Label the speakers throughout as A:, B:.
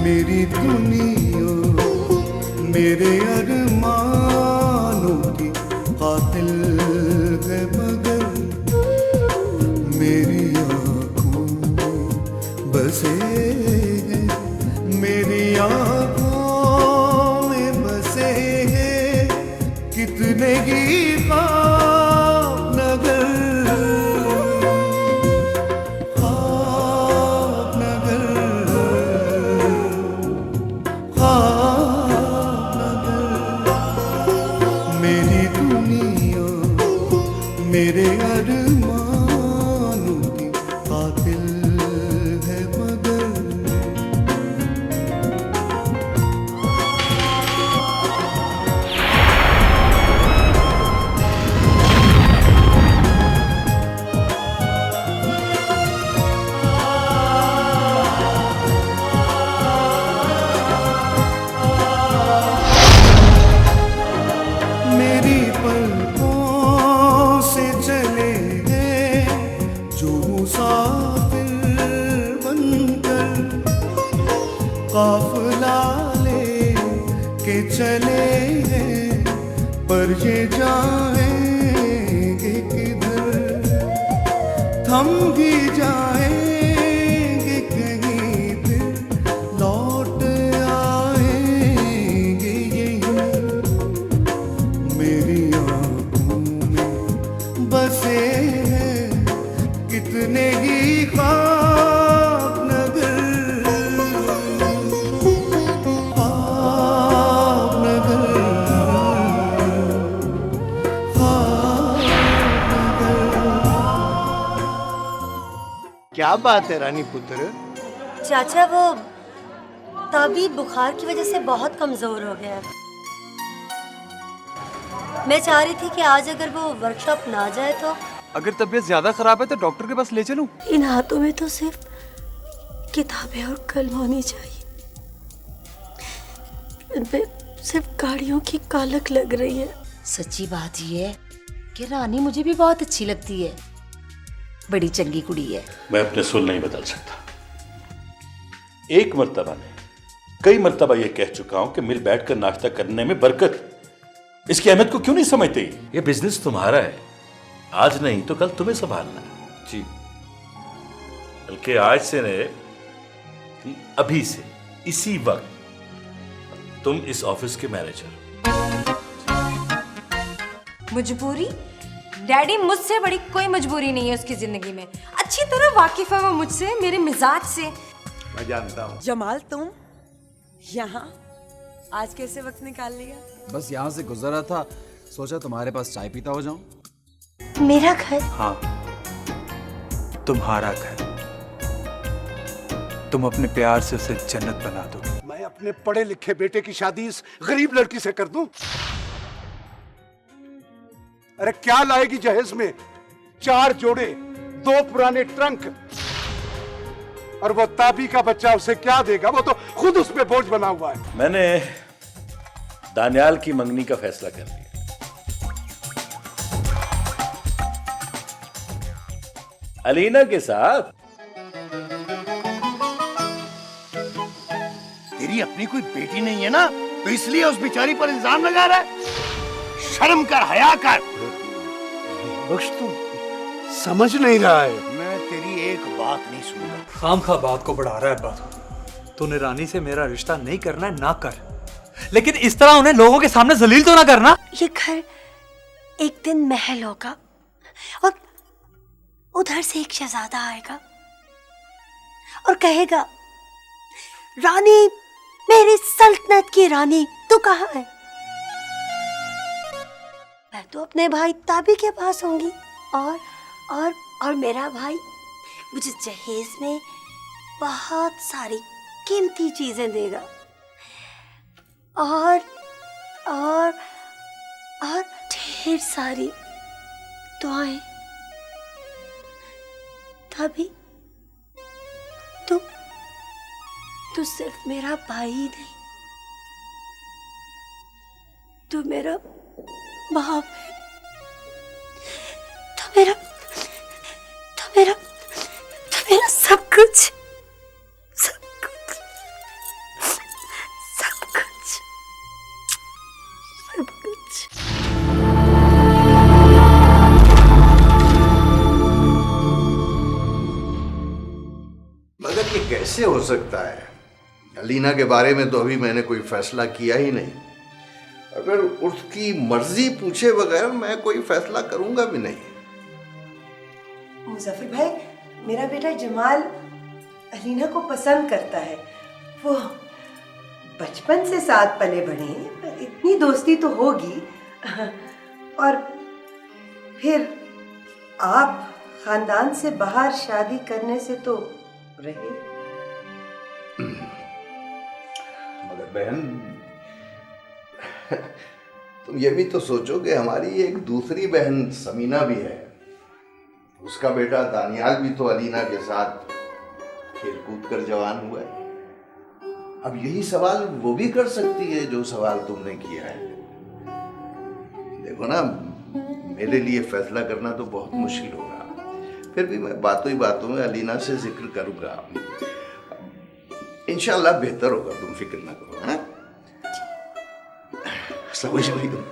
A: मेरी दुनिया मेरे अरमानों की कातिल है, मगर मेरी आँखों में बसे हैं, मेरी आँखों में बसे हैं कितने ही ख्वाब नगर, ख्वाब नगर, ख्वाब नगर। मेरी दुनिया मेरे अरमानों की कातिल है, मगर मेरी पलकों से चले हैं जो मुसाफिर बनकर, काफिला ले के चले हैं पर ये जाएंगे किधर, थम भी जाएंगे कहीं फिर लौट आएंगे यहीं, मेरी आँखों में बसे हैं कितने ही ख्वाब नगर, ख्वाब नगर, ख्वाब नगर।
B: क्या बात है रानी पुत्र?
C: चाचा वो ताबी बुखार की वजह से बहुत कमजोर हो गया है। मैं चाह रही थी कि आज अगर वो वर्कशॉप ना जाए तो।
D: अगर तबीयत ज्यादा खराब है तो डॉक्टर के पास ले चलूं?
C: इन हाथों में तो सिर्फ किताबें और कलम होनी चाहिए, इन पे सिर्फ गाड़ियों की कालक लग रही है।
E: सच्ची बात ये है कि रानी मुझे भी बहुत अच्छी लगती है, बड़ी चंगी कुड़ी है।
F: मैं अपने सुल नहीं बदल सकता। एक मर्तबा नहीं, कई मर्तबा ये कह चुका हूं कि मिल बैठकर नाश्ता करने में बरकत, इसकी अहमियत को क्यों नहीं समझते? ये बिजनेस तुम्हारा है, आज नहीं तो कल तुम्हें संभालना है।
D: जी।
F: बल्कि आज से नहीं, अभी से इसी वक्त तुम इस ऑफिस के मैनेजर।
G: मजबूरी? डैडी मुझसे बड़ी कोई मजबूरी नहीं है उसकी जिंदगी में। अच्छी तरह वाकिफ है वो मुझसे, मेरे मिजाज से।
B: मैं जानता हूँ।
H: जमाल तुम यहाँ आज कैसे वक्त निकाल लिया?
I: बस यहाँ से गुजर रहा था, सोचा तुम्हारे पास चाय पीता हो जाऊं।
C: मेरा घर?
D: हाँ, तुम्हारा घर। तुम अपने प्यार से उसे जन्नत बना दो।
B: मैं अपने पढ़े लिखे बेटे की शादी इस गरीब लड़की से कर दूं? अरे क्या लाएगी जहेज में? 4 जोड़े, 2 पुराने ट्रंक, और वो ताबी का बच्चा उसे क्या देगा? वो तो खुद उस पे बोझ बना हुआ है।
F: मैंने दानियाल की मंगनी का फैसला कर लिया। अलीना के साथ।
B: तेरी अपनी कोई बेटी नहीं है ना, तो इसलिए उस बेचारी पर इल्जाम लगा रहा है? शर्म कर, हया कर। बख्श तू समझ नहीं रहा है। मैं तेरी एक बात नहीं सुनूंगा।
D: खामखा बात को बढ़ा रहा है बात। तूने रानी से मेरा रिश्ता नहीं करना है ना कर, लेकिन इस तरह उन्हें लोगों के सामने जलील तो ना करना।
C: ये घर एक दिन महल होगा और उधर से एक शहजादा आएगा और कहेगा, रानी, मेरी सल्तनत की रानी, तू कहाँ है? मैं तो अपने भाई ताबी के पास होंगी और मेरा भाई मुझे जहेज में बहुत सारी कीमती चीजें देगा और ढेर सारी दुआएं। ताबी, तू सिर्फ मेरा भाई ही नहीं, तू मेरा बाप है, तू मेरा सब कुछ, सब कुछ।
B: मगर ये कैसे हो सकता है? अलीना के बारे में तो अभी मैंने कोई फैसला किया ही नहीं। अगर उसकी मर्जी पूछे बगैर मैं कोई फैसला करूंगा भी नहीं।
H: मुजफ्फर भाई, मेरा बेटा जमाल अलीना को पसंद करता है। वो बचपन से साथ पले बढ़े हैं, पर इतनी दोस्ती तो होगी। और फिर आप खानदान से बाहर शादी करने से तो रहे।
B: मगर बहन, तुम ये भी तो सोचो कि हमारी एक दूसरी बहन समीना भी है। उसका बेटा दानियाल भी तो अलीना के साथ खेल कूद कर जवान हुआ है। अब यही सवाल वो भी कर सकती है जो सवाल तुमने किया है। देखो ना, मेरे लिए फैसला करना तो बहुत मुश्किल होगा, फिर भी मैं बातों ही बातों में अलीना से जिक्र करूंगा। इंशाल्लाह बेहतर होगा, तुम फिक्र ना करो। हाँ, समझ गई तुम?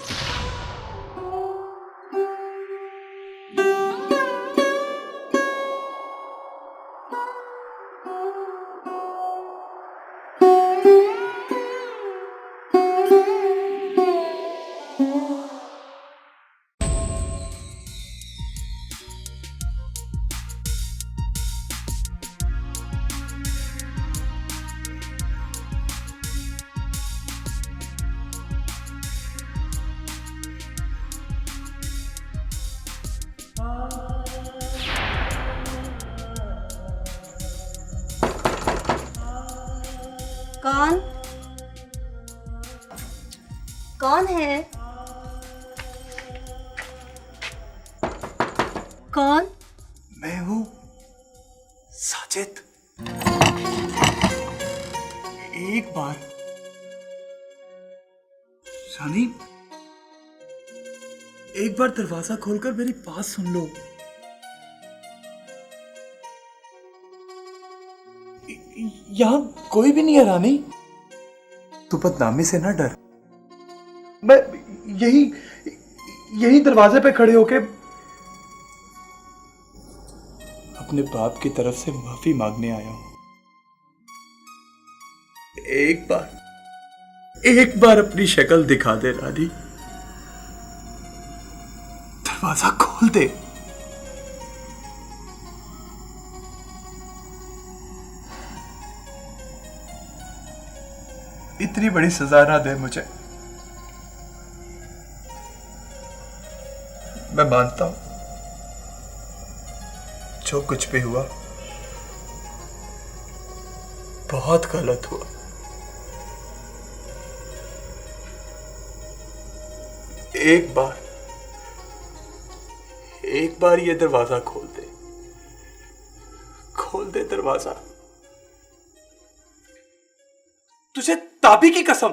C: कौन कौन है? कौन?
D: मैं हूँ साजिद। एक बार रानी, एक बार दरवाजा खोलकर मेरी बात सुन लो। यहाँ कोई भी नहीं है रानी। तू बदनामी से ना डर। मैं यही दरवाजे पे खड़े होके अपने बाप की तरफ से माफी मांगने आया हूं। एक बार अपनी शक्ल दिखा दे रानी। दरवाजा खोल दे। इतनी बड़ी सजा ना दे मुझे। मैं मानता हूं जो कुछ भी हुआ बहुत गलत हुआ। एक बार ये दरवाजा खोल दे दरवाजा। तुझे ताबी की कसम।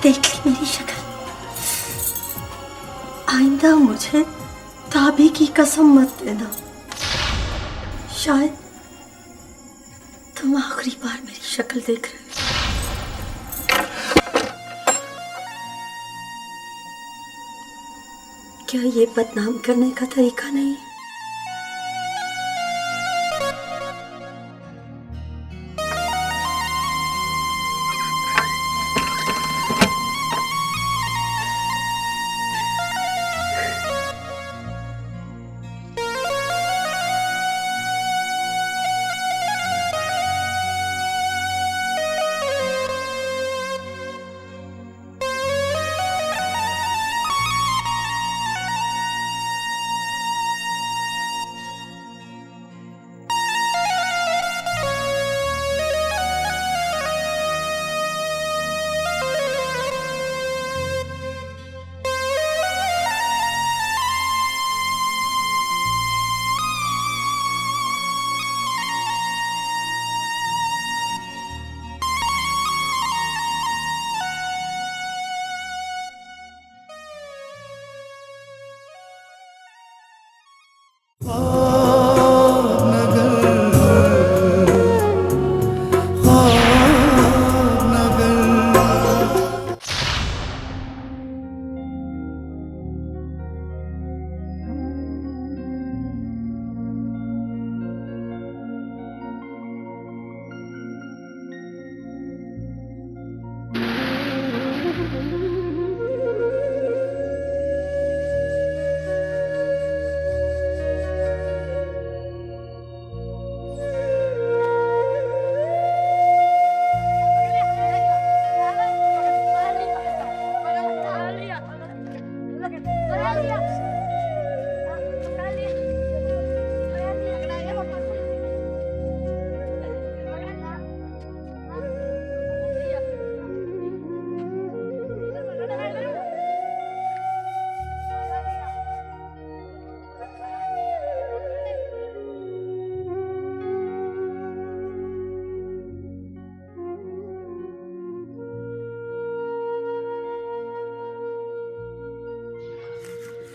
C: देख ली मेरी शक्ल। आइंदा मुझे ताबी की कसम मत देना। शायद तुम आखिरी बार मेरी शक्ल देख रहे हो। क्या ये बदनाम करने का तरीका नहीं है?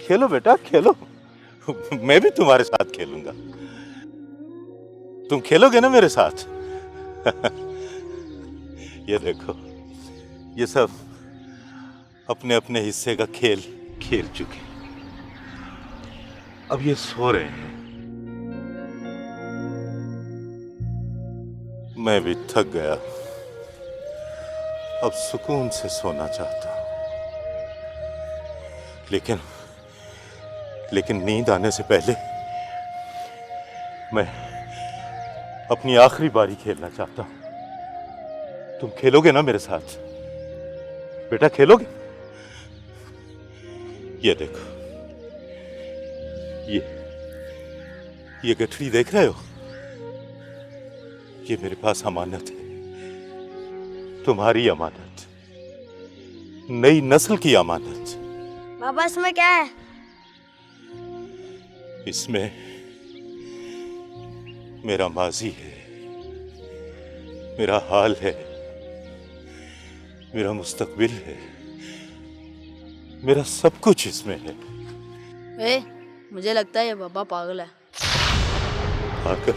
F: खेलो बेटा खेलो, मैं भी तुम्हारे साथ खेलूंगा। तुम खेलोगे ना मेरे साथ? ये देखो, ये सब अपने अपने हिस्से का खेल खेल चुके, अब ये सो रहे हैं। मैं भी थक गया, अब सुकून से सोना चाहता हूं। लेकिन नींद आने से पहले मैं अपनी आखिरी बारी खेलना चाहता हूं। तुम खेलोगे ना मेरे साथ? बेटा खेलोगे? ये देखो, ये गठरी देख रहे हो? ये मेरे पास अमानत है, तुम्हारी अमानत, नई नस्ल की अमानत।
C: बाबा इसमें क्या है?
F: इसमें मेरा माजी है, मेरा हाल है, मेरा मुस्तकबिल है, मेरा सब कुछ इसमें है।
J: मुझे लगता है ये बाबा पागल है।
F: पागल?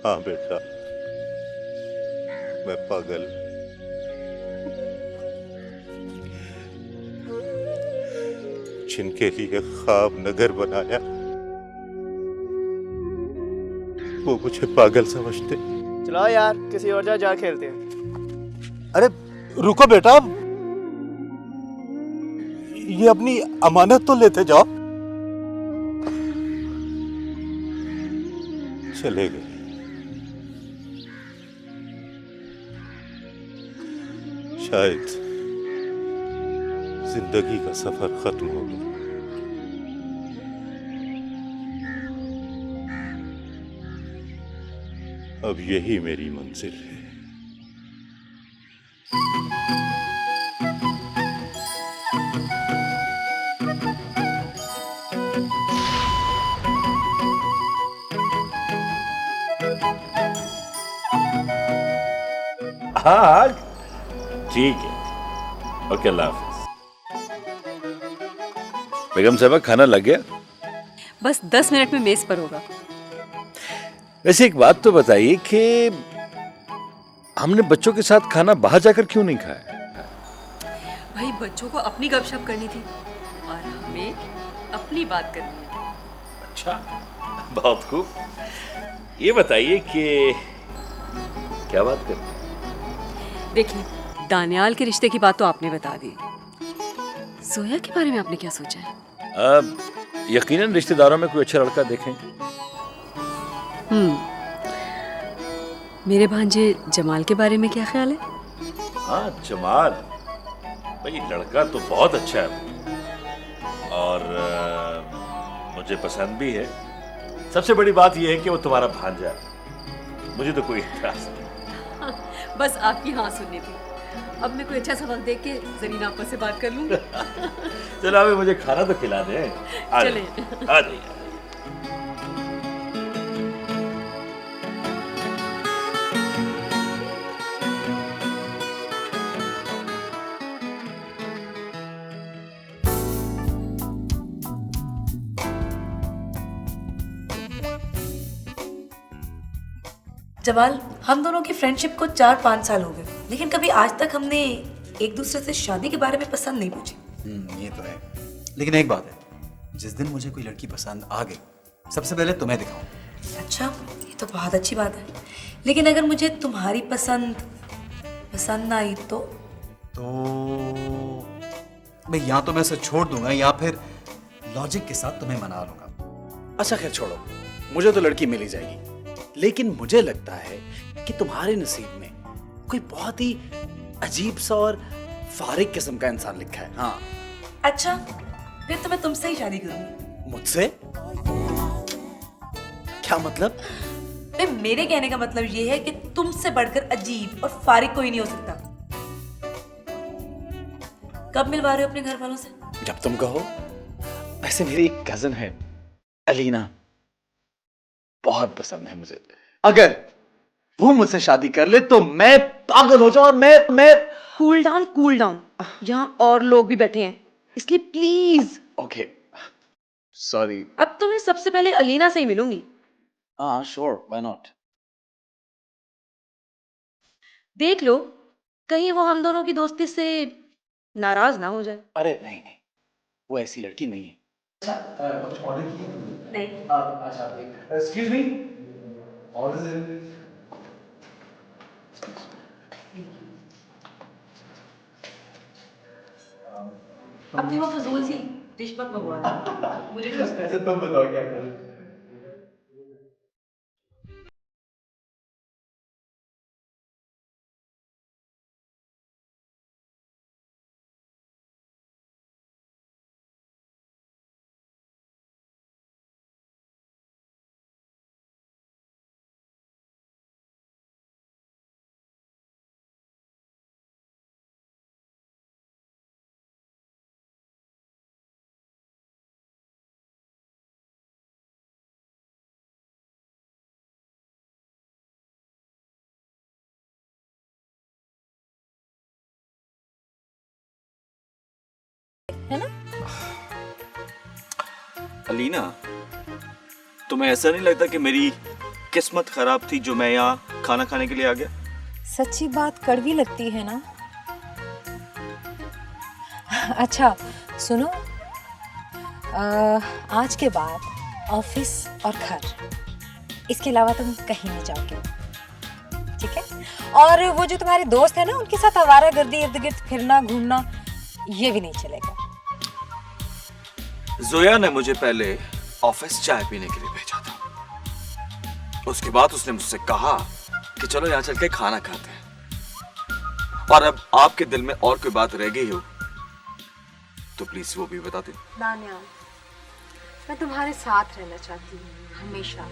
F: हाँ बेटा, मैं पागल, जिनके लिए ख्वाब नगर बनाया वो मुझे पागल समझते।
K: चलो यार किसी और जगह जा खेलते हैं।
F: अरे रुको बेटा, ये अपनी अमानत तो लेते जाओ। चले गए। शायद जिंदगी का सफर खत्म हो गया। अब यही मेरी मंजिल है।
L: हाँ ठीक है, ओके, अल्लाह हाफिज। बेगम साहबा खाना लग गया?
M: बस 10 मिनट में मेज पर होगा।
L: वैसे एक बात तो बताइए कि हमने बच्चों के साथ खाना बाहर जाकर क्यों नहीं खाया?
M: भाई बच्चों को अपनी गपशप करनी थी और हमें अपनी बात करनी है।
L: अच्छा, बहुत खूब। ये बताइए कि क्या बात करनी है?
M: देखिए, दानियाल के रिश्ते की बात तो आपने बता दी, जोया के बारे में आपने क्या सोचा है?
L: अब यकीनन रिश्तेदारों में कोई अच्छा लड़का देखें।
M: मेरे भांजे जमाल के बारे में क्या ख्याल है?
L: हाँ जमाल, भाई लड़का तो बहुत अच्छा है और मुझे पसंद भी है। सबसे बड़ी बात यह है कि वो तुम्हारा भांजा है। मुझे तो कोई इतराज नहीं।
M: बस आपकी हाँ सुननी थी। अब मैं कोई अच्छा सा वक्त देख के जरीना आपस से बात कर लूंगी।
L: चलो अभी मुझे खाना तो खिला दे।
M: चले
L: आ जाइए।
E: जमाल, हम दोनों की फ्रेंडशिप को 4-5 साल हो गए, लेकिन कभी आज तक हमने एक दूसरे से शादी के बारे में पसंद नहीं पूछी।
I: ये तो है, लेकिन एक बात है, जिस दिन मुझे कोई लड़की पसंद आ गई, सबसे पहले तुम्हें दिखाऊं।
E: अच्छा, ये तो बहुत अच्छी बात है, लेकिन अगर मुझे तुम्हारी पसंद आई तो
I: भाई या तो मैं उसे छोड़ दूंगा या फिर लॉजिक के साथ तुम्हें मना लूंगा। अच्छा खैर छोड़ो, मुझे तो लड़की मिल ही जाएगी, लेकिन मुझे लगता है कि तुम्हारे नसीब में कोई बहुत ही अजीब सा और फारिग किस्म का इंसान लिखा है। हाँ।
E: अच्छा, फिर तो मैं तुमसे ही शादी करूंगी।
I: मुझसे? क्या मतलब?
E: मेरे कहने का मतलब ये है कि तुमसे बढ़कर अजीब और फारिग कोई नहीं हो सकता। कब मिलवा रहे हो अपने घर वालों से?
I: जब तुम कहो। वैसे मेरी एक कजन है अलीना, बहुत पसंद है मुझे। अगर वो मुझसे शादी कर ले तो मैं पागल हो जाऊं और मैं
M: कूल डाउन। यहाँ और लोग भी बैठे हैं, इसलिए प्लीज।
I: Okay sorry.
M: अब तो मैं सबसे पहले अलीना से ही मिलूंगी।
I: हाँ श्योर, व्हाई नॉट।
M: देख लो, कहीं वो हम दोनों की दोस्ती से नाराज ना हो जाए।
I: अरे नहीं, वो ऐसी लड़की नहीं है।
E: कुछ ऑर्डर किया? नहीं।
I: अच्छा एक्सक्यूज मी, ऑर्डर।
E: अपनी वो फजूल सी डिश मत मंगवाना। मुझे नहीं पसंद।
I: ऐसे तुम बताओ क्या करूं।
M: है ना?
N: अलीना, तुम्हें ऐसा नहीं लगता कि मेरी किस्मत खराब थी जो मैं यहाँ खाना खाने के लिए आ गया?
G: सच्ची बात कड़वी लगती है ना। अच्छा सुनो, आज के बाद ऑफिस और घर, इसके अलावा तुम कहीं नहीं जाओगे, ठीक है? और वो जो तुम्हारे दोस्त है ना, उनके साथ आवारागर्दी, इर्द गिर्द फिरना घूमना, ये भी नहीं चलेगा।
N: जोया ने मुझे पहले ऑफिस चाय पीने के लिए भेजा था, उसके बाद उसने मुझसे कहा कि चलो यहाँ चल के खाना खाते हैं, और अब आपके दिल में और कोई बात रह गई हो तो प्लीज वो भी बता दो।
G: दानियाल, मैं तुम्हारे साथ रहना चाहती हूँ हमेशा,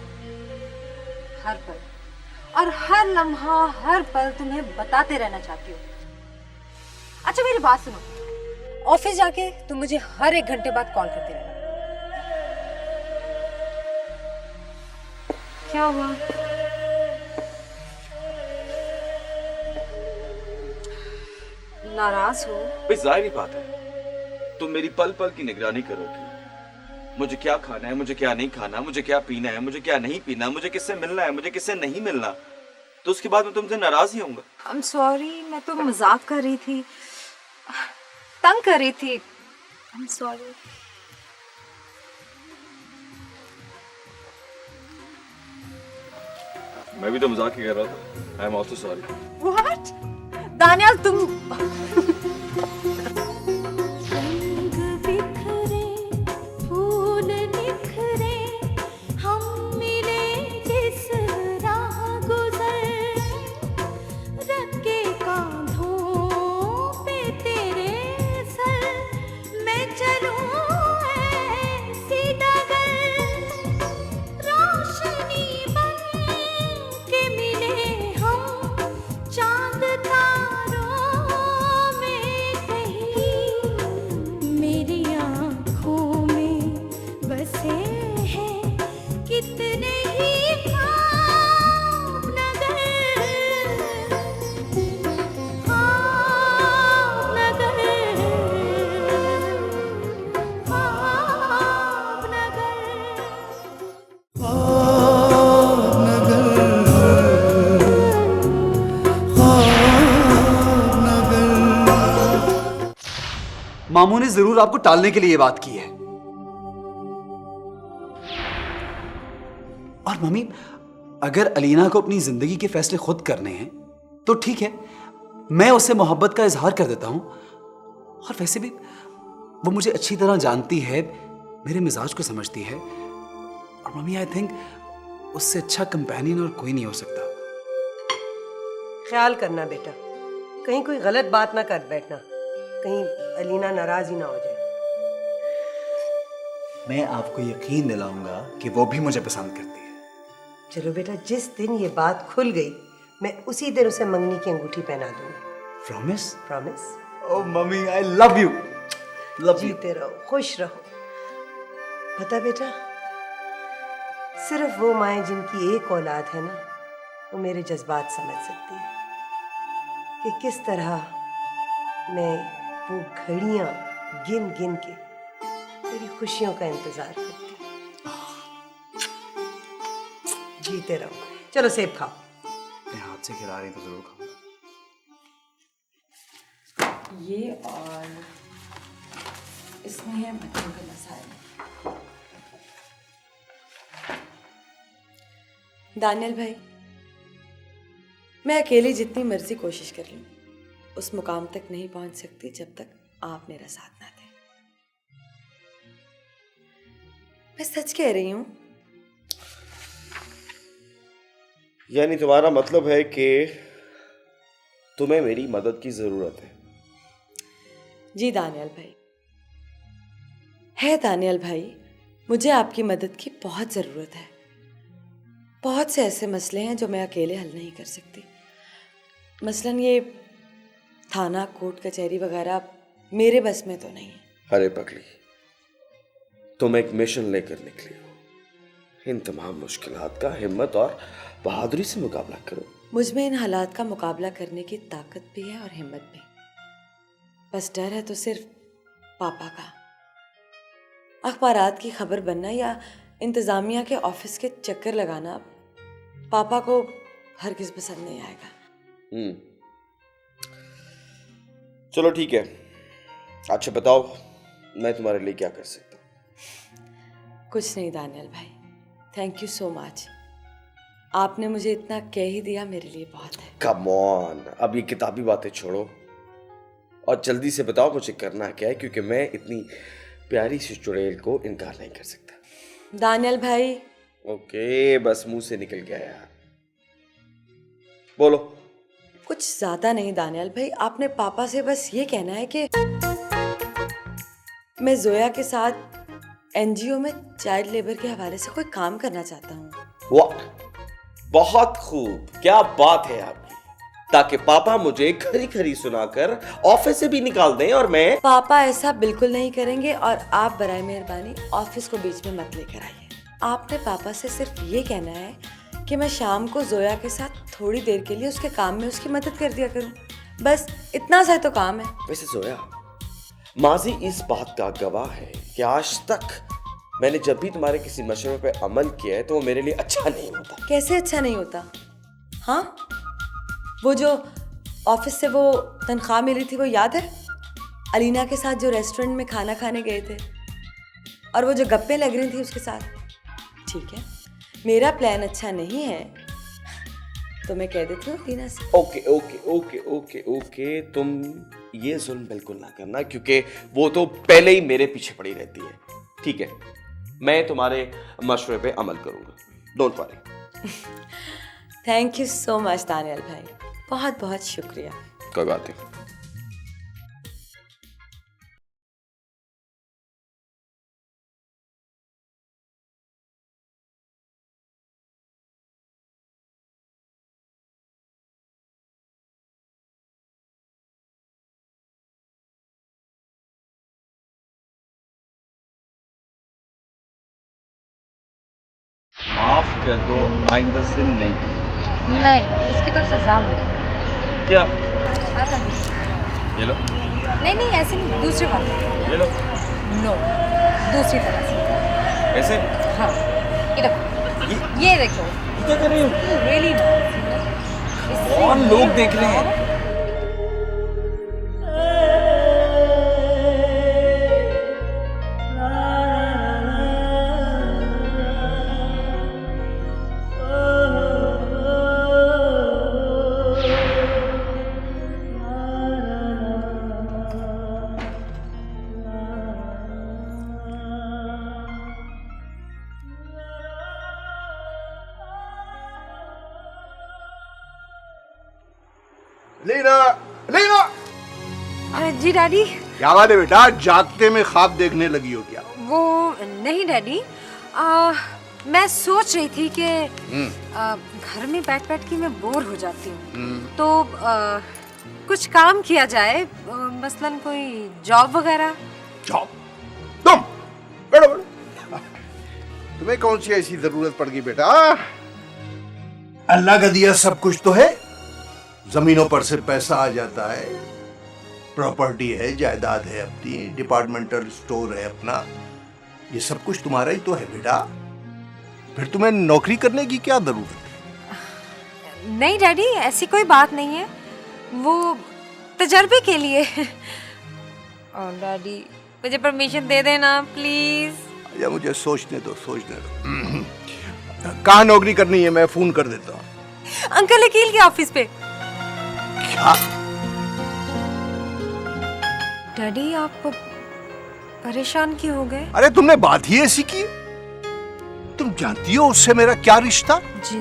G: हर पल, और हर लम्हा हर पल तुम्हें बताते रहना चाहती हूँ। अच्छा मेरी बात सुनो, ऑफिस जाके तुम मुझे हर 1 घंटे बाद कॉल करते रहना। क्या हुआ? नाराज हो?
N: भाई जाहिर बात है, तुम मेरी पल पल की निगरानी करोगी। मुझे क्या खाना है, मुझे क्या नहीं खाना, मुझे क्या पीना है, मुझे क्या नहीं पीना, मुझे किससे मिलना है, मुझे किससे नहीं मिलना, तो उसके बाद मैं तुमसे नाराज ही होऊंगा।
G: I'm sorry, मैं तो मजाक कर रही थी, तंग कर रही थी। I'm sorry.
N: मैं भी तो मजाक ही कर रहा था। I am also sorry.
G: What? Daniyal तुम
I: मामू ने जरूर आपको टालने के लिए ये बात की है। और मम्मी, अगर अलीना को अपनी जिंदगी के फैसले खुद करने हैं तो ठीक है, मैं उससे मोहब्बत का इजहार कर देता हूं। और वैसे भी वो मुझे अच्छी तरह जानती है, मेरे मिजाज को समझती है, और मम्मी आई थिंक उससे अच्छा कंपेनियन और कोई नहीं हो सकता।
H: ख्याल करना बेटा, कहीं कोई गलत बात ना कर बैठना, कहीं अलीना नाराज ही ना हो जाए।
I: मैं आपको यकीन दिलाऊंगा कि वो भी मुझे पसंद करती है।
H: चलो बेटा, जिस दिन ये बात खुल गई मैं उसी दिन उसे मंगनी की अंगूठी पहना दूंगी।
I: Promise?
H: Promise.
I: Oh mummy, I love you.
H: जीते रहो, खुश रहो। पता बेटा, सिर्फ वो माएँ जिनकी एक औलाद है ना, वो मेरे जज्बात समझ सकती है कि किस तरह मैं वो घड़ियां गिन गिन के तेरी खुशियों का इंतजार करती हूँ। जीते रहो। चलो सेब खाओ।
I: अपने हाथ से खिला रही तो जरूर खाऊंगा।
E: ये और इसमें है मटन के मसाले। दानियल भाई, मैं अकेली जितनी मर्जी कोशिश कर लूं, उस मुकाम तक नहीं पहुंच सकती जब तक आप मेरा साथ ना दें। मैं सच कह रही हूं।
B: यानी तुम्हारा मतलब है कि तुम्हें मेरी मदद की जरूरत है?
E: जी दानियल भाई, है दानियल भाई, मुझे आपकी मदद की बहुत ज़रूरत है। बहुत से ऐसे मसले हैं जो मैं अकेले हल नहीं कर सकती। मसलन ये थाना, कोर्ट, कचहरी वगैरह मेरे बस में तो नहीं है।
B: अरे पगली, तुम एक मिशन लेकर निकली हो। इन तमाम मुश्किलात का हिम्मत और बहादुरी से मुकाबला करो।
E: मुझ में इन हालात का मुकाबला करने की ताकत भी है और हिम्मत भी। बस डर है तो सिर्फ पापा का। अखबारात की खबर बनना या इंतज़ामिया के ऑफिस के चक्कर लगाना पापा को हरगिज़ पसंद नहीं आएगा।
B: चलो ठीक है, अच्छा बताओ मैं तुम्हारे लिए क्या कर सकता हूँ?
E: कुछ नहीं दानियल भाई, थैंक यू सो मच। आपने मुझे इतना कह ही दिया, मेरे लिए बहुत है।
B: कम ऑन, अब ये किताबी बातें छोड़ो और जल्दी से बताओ मुझे करना क्या है, क्योंकि मैं इतनी प्यारी सी चुड़ैल को इनकार नहीं कर सकता।
E: दानियल भाई।
B: ओके, बस मुंह से निकल गया यार, बोलो।
E: कुछ ज्यादा नहीं दानियल भाई, आपने पापा से बस ये कहना है कि मैं जोया के साथ एनजीओ में चाइल्ड लेबर के हवाले से कोई काम करना चाहता हूँ।
B: वाह, बहुत खूब, क्या बात है आपकी, ताकि पापा मुझे खरी खरी सुनाकर ऑफिस से भी निकाल दें और मैं।
E: पापा ऐसा बिल्कुल नहीं करेंगे और आप बराए मेहरबानी ऑफिस को बीच में मत लेकर आइए। आपने पापा से सिर्फ ये कहना है कि मैं शाम को जोया के साथ थोड़ी देर के लिए उसके काम में उसकी मदद कर दिया करूं, बस इतना सा तो काम है।
B: वैसे जोया, माजी इस बात का गवाह है कि आज तक मैंने जब भी तुम्हारे किसी मशवरे पे अमल किया है तो वो मेरे लिए अच्छा नहीं होता।
E: कैसे अच्छा नहीं होता? हाँ, वो जो ऑफिस से वो तनख्वाह मिली थी वो याद है? अलीना के साथ जो रेस्टोरेंट में खाना खाने गए थे और वो जो गप्पे लग रही थी उसके साथ। ठीक है, मेरा प्लान अच्छा नहीं है तो मैं कह देती हूँ अलीना से।
B: Okay okay okay okay okay, तुम ये जुल्म बिल्कुल ना करना, क्योंकि वो तो पहले ही मेरे पीछे पड़ी रहती है। ठीक है, मैं तुम्हारे मशवरे पे अमल करूंगा, don't worry.
E: Thank you so much Daniyal भाई, बहुत बहुत शुक्रिया।
B: कोई बात नहीं।
N: माफ कर दो, आइंदा से नहीं।
G: नहीं, इसकी तो सजा मिले।
N: क्या?
G: आता नहीं।
N: ये लो।
G: नहीं नहीं, ऐसे नहीं, दूसरी बात।
N: ये लो।
G: नो, दूसरी तरह से।
N: ऐसे?
G: हाँ, ये देखो, ये देखो।
N: क्या कर रही हो?
G: रियली
N: कौन लोग देख रहे हैं?
B: लीना, लीना।
G: जी डैडी।
B: क्या बात है बेटा, जागते में ख्वाब देखने लगी हो क्या?
G: वो नहीं डैडी, मैं सोच रही थी कि घर में बैठ बैठ के मैं बोर हो जाती हूँ, तो कुछ काम किया जाए, मसलन कोई जॉब वगैरह।
B: जॉब? तुम बैठो बैठो। तुम्हें कौन सी ऐसी जरूरत पड़ गई बेटा? अल्लाह का दिया सब कुछ तो है, जमीनों पर से पैसा आ जाता है, प्रॉपर्टी है, जायदाद है अपनी, डिपार्टमेंटल स्टोर है अपना, ये सब कुछ तुम्हारा ही तो है बेटा। फिर तुम्हें नौकरी करने की क्या जरूरत है?
G: नहीं डैडी, ऐसी कोई बात नहीं है, वो तजर्बे के लिए। और डैडी मुझे परमिशन दे देना प्लीज।
B: या मुझे सोचने दो, सोचने दो। कहाँ नौकरी करनी है, मैं फोन कर देता हूँ।
G: अंकल वकील के ऑफिस पे।
B: क्या?
G: डैडी आप परेशान क्यों हो गए?
B: अरे तुमने बात ही ऐसी की, तुम जानती हो उससे मेरा क्या रिश्ता?
G: जी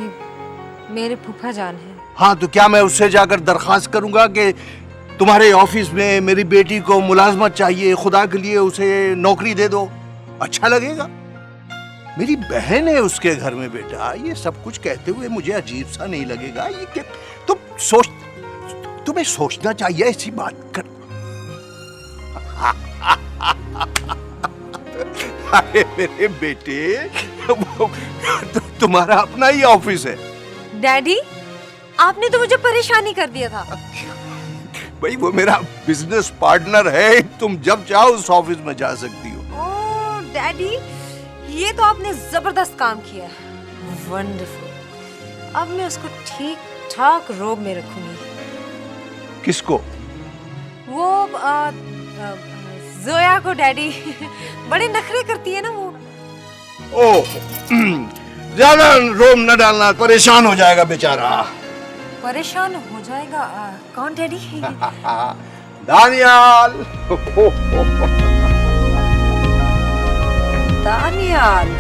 G: मेरे फूफा जान है।
B: हाँ तो क्या मैं उससे जाकर दरखास्त करूंगा कि तुम्हारे ऑफिस में मेरी बेटी को मुलाजमत चाहिए, खुदा के लिए उसे नौकरी दे दो? अच्छा लगेगा? मेरी बहन है उसके घर में बेटा, ये सब कुछ कहते हुए मुझे अजीब सा नहीं लगेगा? ये क्या तुम्हें सोचना चाहिए ऐसी बात कर। अरे मेरे बेटे, तुम्हारा अपना ही ऑफिस है।
G: डैडी आपने तो मुझे परेशानी कर दिया था।
B: भाई वो मेरा बिजनेस पार्टनर है, तुम जब चाहो उस ऑफिस में जा सकती हो।
G: ओह डैडी, ये तो आपने जबरदस्त काम किया है, वंडरफुल। अब मैं उसको ठीक ठाक रोब में रखूंगी।
B: किसको?
G: वो जोया को डैडी। बड़े नखरे करती है ना वो।
B: ओह ज्यादा रोब न डालना, परेशान हो जाएगा बेचारा।
G: परेशान हो जाएगा? कौन डैडी?
B: दानियाल।
G: दानियाल।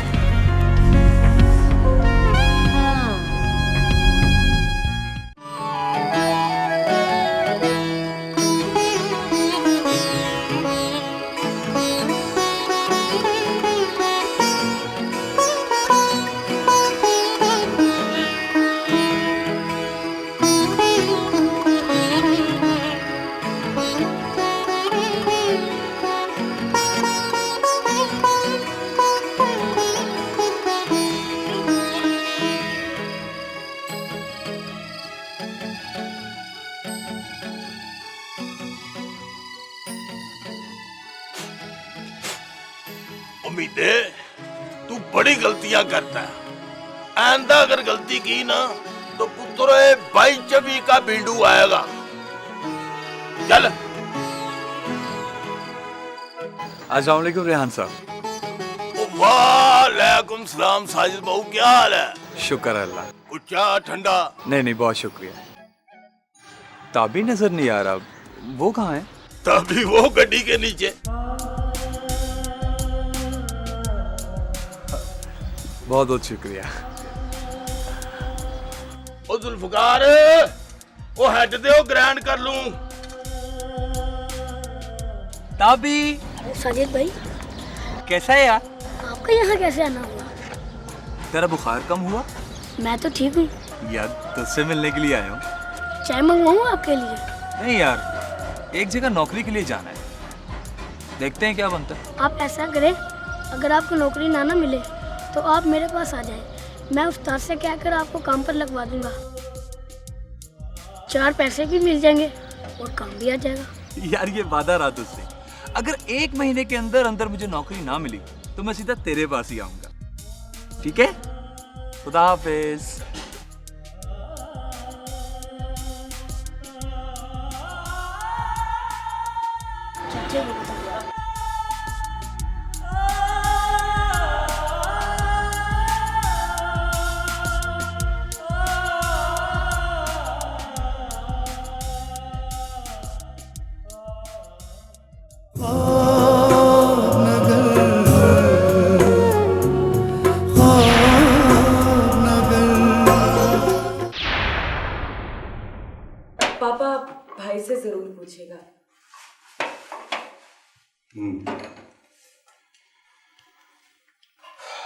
L: उम्मीद है तू बड़ी गलतियां करता है, आइंदा अगर गलती की ना तो पुत्र 22 का बिल्डू आएगा। चल।
D: अस्सलाम वालेकुम रेहान साहब।
L: वालेकुम सलाम साजिद बहू, क्या हाल है?
D: शुक्र अल्लाह।
L: कुछ चाह ठंडा?
D: नहीं बहुत शुक्रिया। ताबी नजर नहीं आ रहा, वो कहाँ है?
L: तभी वो गड्डी के नीचे।
D: बहुत बहुत शुक्रिया।
L: ओ जुल्फकार, वो हेड दे, ग्रैंड कर लूं।
D: ताबी।
O: साजिद भाई
D: कैसा है यार?
O: आपका यहाँ कैसे आना हुआ?
D: तेरा बुखार कम हुआ?
O: मैं तो ठीक हूँ
D: यार, तुझसे मिलने के लिए आया हूँ।
O: चाय मंगवाऊँ आपके लिए?
D: नहीं यार, एक जगह नौकरी के लिए जाना है, देखते हैं क्या बनता है।
O: आप ऐसा करें, अगर आपको नौकरी ना मिले तो आप मेरे पास आ जाएं, मैं उस्ताद से कहकर आपको काम पर लगवा दूंगा। 4 पैसे भी मिल जाएंगे और काम भी आ जाएगा।
D: यार ये वादा रहा तुझसे, अगर 1 महीने के अंदर अंदर मुझे नौकरी ना मिली तो मैं सीधा तेरे पास ही आऊंगा, ठीक है? खुदा हाफिज।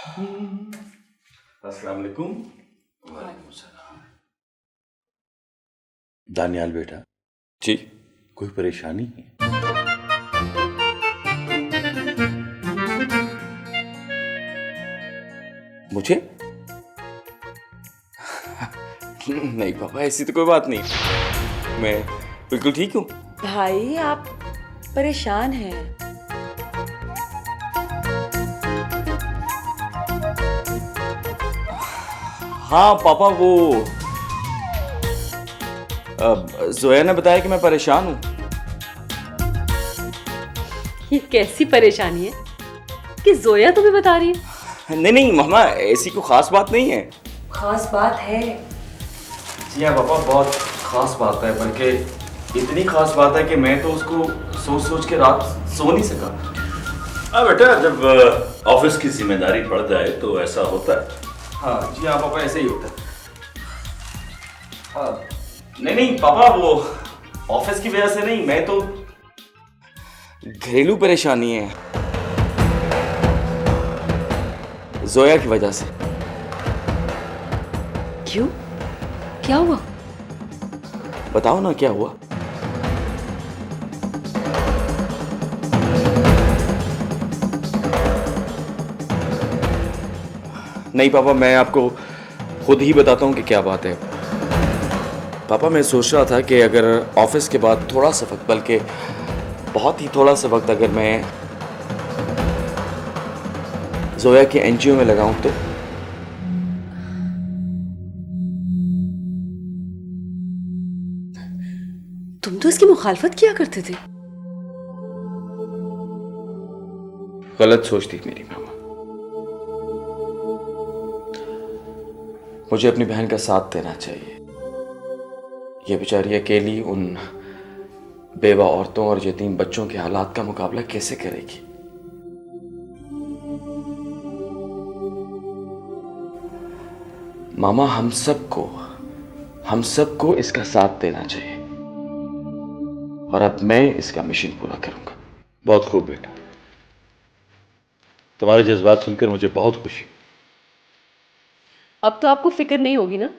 F: अस्सलाम वालेकुम। वालेकुम सलाम। दानियाल बेटा।
N: जी।
F: कोई परेशानी है?
N: मुझे? नहीं पापा, ऐसी तो कोई बात नहीं, मैं बिल्कुल ठीक हूँ।
E: भाई आप परेशान हैं।
N: हाँ पापा, वो जोया ने बताया कि मैं परेशान हूँ।
M: ये कैसी परेशानी है कि जोया तुम्हें बता रही है?
N: नहीं नहीं मामा, ऐसी कोई खास बात नहीं है।
E: खास बात है।
N: जी हाँ पापा, बहुत खास बात है, बल्कि इतनी खास बात है कि मैं तो उसको सोच सोच के रात सो नहीं सका।
F: हाँ बेटा, जब ऑफिस की जिम्मेदारी बढ़ जाए तो ऐसा होता है।
N: हाँ जी हाँ पापा, ऐसे ही होता है। नहीं नहीं पापा, वो ऑफिस की वजह से नहीं, मैं तो घरेलू परेशानी है, जोया की वजह से।
M: क्यों? क्या हुआ?
N: बताओ ना क्या हुआ। नहीं पापा, मैं आपको खुद ही बताता हूँ कि क्या बात है। पापा, मैं सोच रहा था कि अगर ऑफिस के बाद थोड़ा सा वक्त, बल्कि बहुत ही थोड़ा सा वक्त अगर मैं जोया के एनजीओ में लगाऊं तो।
M: तुम तो इसकी मुखालफत किया करते थे।
N: गलत सोच थी मेरी मामा। मुझे अपनी बहन का साथ देना चाहिए। ये बेचारी अकेली उन बेवा औरतों और यतीम बच्चों के हालात का मुकाबला कैसे करेगी? मामा, हम सबको इसका साथ देना चाहिए, और अब मैं इसका मिशन पूरा करूंगा।
F: बहुत खूब बेटा, तुम्हारे जज्बात सुनकर मुझे बहुत खुशी।
M: अब तो आपको फिक्र नहीं होगी ना?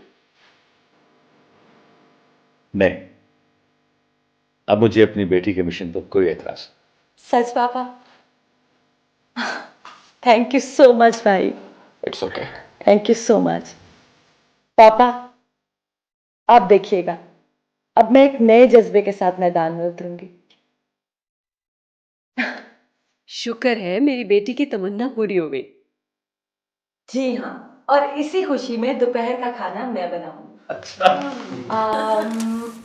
F: नहीं, अब मुझे अपनी बेटी के मिशन पर कोई एतराज।
E: सच पापा? थैंक यू सो मच भाई।
N: It's okay.
E: Thank you so much पापा। आप देखिएगा, अब मैं एक नए जज्बे के साथ मैदान में उतरूंगी।
M: शुक्र है मेरी बेटी की तमन्ना पूरी हो गई।
E: जी हाँ, और इसी खुशी में दोपहर का खाना मैं बनाऊंगी।
F: अच्छा।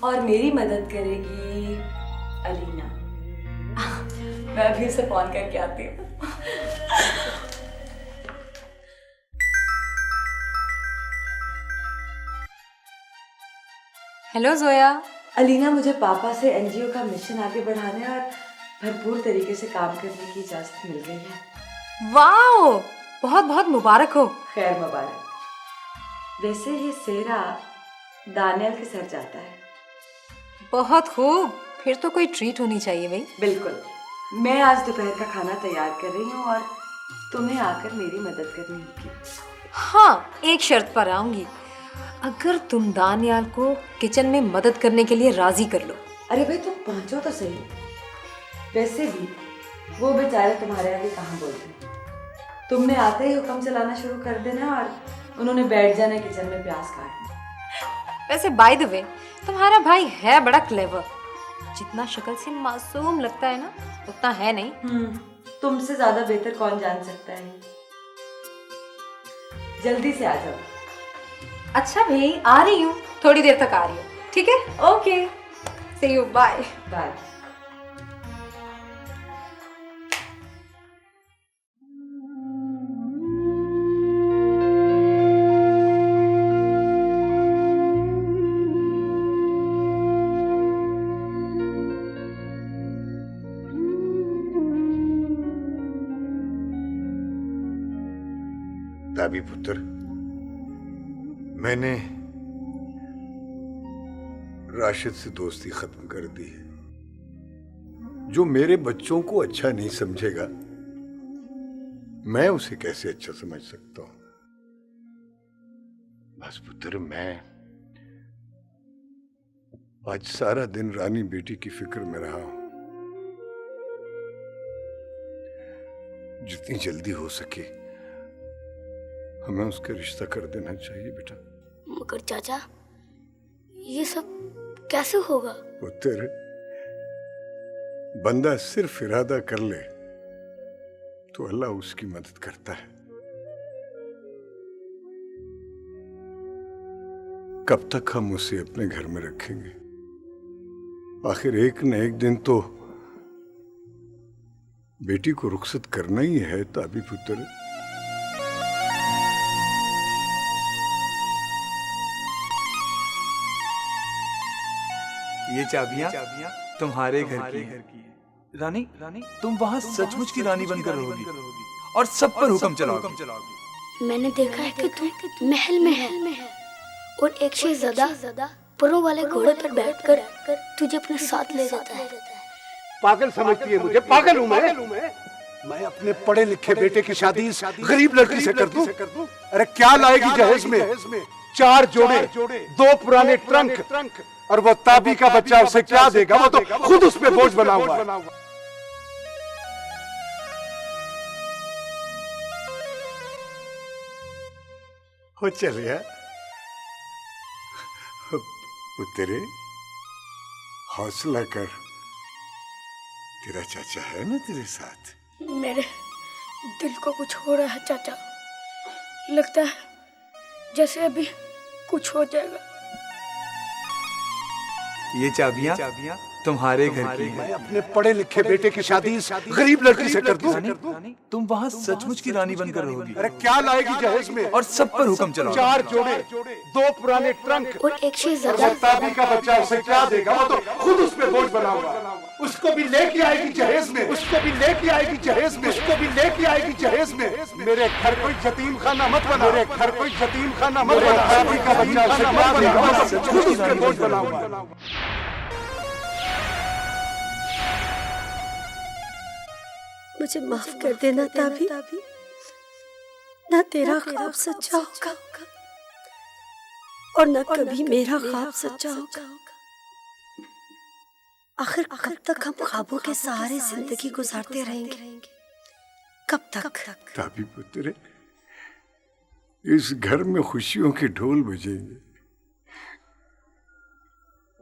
E: और मेरी मदद करेगी अलीना। मैं अभी उसे फोन करके आती हूँ।
G: हेलो जोया।
E: अलीना, मुझे पापा से एनजीओ का मिशन आगे बढ़ाने और भरपूर तरीके से काम करने की इजाजत मिल गई है।
G: वाओ, बहुत बहुत मुबारक हो।
E: खैर मुबारक। वैसे ये सेहरा दानियाल के सर जाता है।
G: बहुत खूब, फिर तो कोई ट्रीट होनी चाहिए भाई।
E: बिल्कुल। मैं आज दोपहर का खाना तैयार कर रही हूँ और तुम्हें आकर मेरी मदद करनी होगी।
G: हाँ, एक शर्त पर आऊंगी, अगर तुम दानियाल को किचन में मदद करने के लिए राजी कर लो।
E: अरे भाई, तुम पहुंचो तो सही। वैसे भी वो बेचारे तुम्हारे आगे कहाँ बोलते हैं। तुमने आते ही हुक्म चलाना शुरू कर देना और उन्होंने बैठ जाना किचन में प्याज काटना।
G: वैसे बाय द वे, तुम्हारा भाई है बड़ा क्लेवर। जितना शक्ल से मासूम लगता है ना, उतना है नहीं।
E: तुमसे ज्यादा बेहतर कौन जान सकता है। जल्दी से आ जाओ।
G: अच्छा भाई, आ रही हूँ, थोड़ी देर तक आ रही हूँ। ठीक है? Okay, see you, bye
E: bye.
B: दाबी पुत्र, मैंने राशिद से दोस्ती खत्म कर दी है। जो मेरे बच्चों को अच्छा नहीं समझेगा, मैं उसे कैसे अच्छा समझ सकता हूं? बस पुत्र, मैं आज सारा दिन रानी बेटी की फिक्र में रहा हूं। जितनी जल्दी हो सके हमें उसका रिश्ता कर देना चाहिए बेटा।
O: मगर चाचा, ये सब कैसे होगा?
B: पुत्र, बंदा सिर्फ इरादा कर ले तो अल्लाह उसकी मदद करता है। कब तक हम उसे अपने घर में रखेंगे? आखिर एक न एक दिन तो बेटी को रुखसत करना ही है। ताबी पुत्र,
D: ये चाबियां तुम्हारे घर की है। रानी, तुम वहाँ सचमुच की रानी बनकर रहोगी और सब पर हुक्म चलाओगी।
O: मैंने देखा है कि तुम महल में है और एक शहजादा परों वाले घोड़े पर बैठकर तुझे अपने साथ ले जाता है।
B: पागल समझती है मुझे? पागल हूं मैं अपने पढ़े लिखे बेटे की शादी गरीब लड़की से कर दूं? अरे क्या लाएगी जहेज में? 4 जोड़े, 2 पुराने ट्रंक, और वो ताबी का बच्चा उसे क्या देगा? वो तो खुद उस पे बोझ बना हुआ है। हो चल गया पुत्रे, हौसला कर, तेरा चाचा है ना तेरे साथ।
O: मेरे दिल को कुछ हो रहा है चाचा, लगता है जैसे अभी कुछ हो जाएगा।
D: ये चाबियां तुम्हारे घर की है।
B: मैं अपने पढ़े लिखे बेटे की शादी गरीब लड़की से कर दूं?
D: तुम वहाँ सचमुच की रानी बनकर रहोगी।
B: अरे क्या लाएगी जहेज में?
D: और सब पर हुक्म चलाओगी।
B: 4 जोड़े, 2 पुराने ट्रंक,
O: और एक शहजादा।
B: ताबी का बच्चा उसे क्या देगा? वो तो खुद उस पे बोझ बना हुआ है। उसको भी लेके आएगी जहेज में, उसको भी लेके आएगी जहेज में, उसको भी लेके आएगी जहेज में। मेरे घर कोई यतीम खाना मत बना, मेरे घर कोई यतीम खाना मत बना। ताबी का बच्चा उसे क्या देगा? वो तो खुद उस पे बोझ बना हुआ है।
C: मुझे माफ कर देना ताबी, ना तेरा ख्वाब सच्चा होगा और न कभी मेरा ख्वाब सच्चा होगा। आखिर कब तक हम ख्वाबों के सहारे जिंदगी गुजारते रहेंगे? कब तक?
B: ताबी पुत्र, इस घर में खुशियों के ढोल बजेंगे,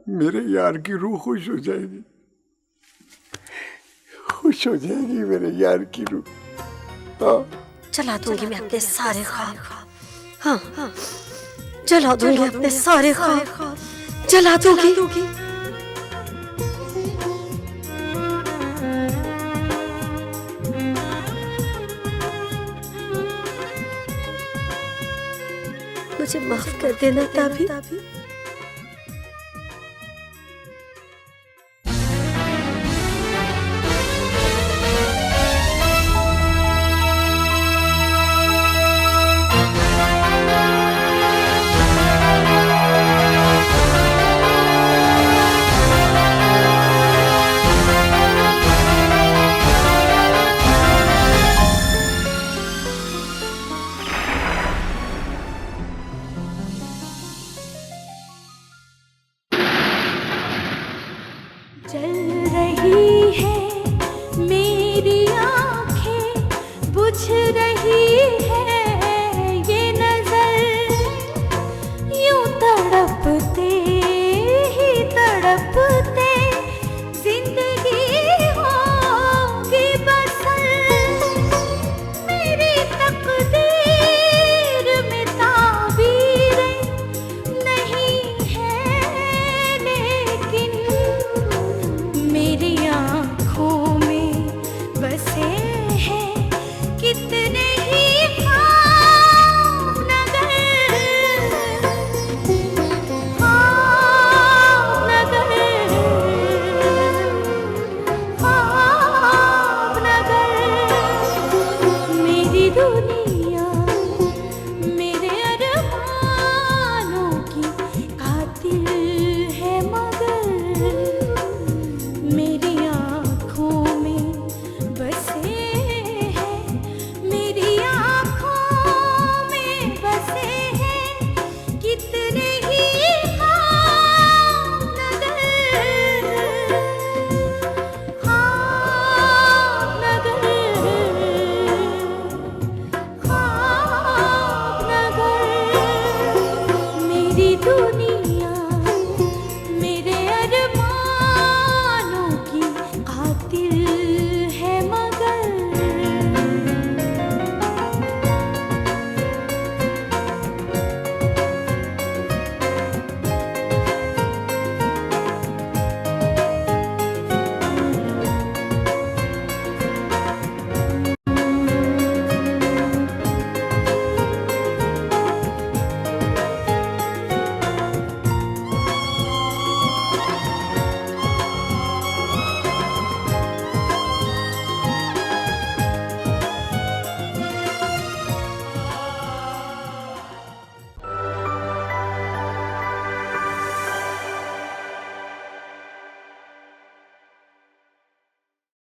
B: मेरे यार की रूह खुश हो जाएगी, खुश हो जाएगी मेरे यार की रूह।
C: चला दूंगी मैं अपने सारे ख्वाब। हाँ, चला दूंगी अपने सारे ख्वाब, चला दूंगी। मुझे माफ कर देना ताबी।
O: दुनिया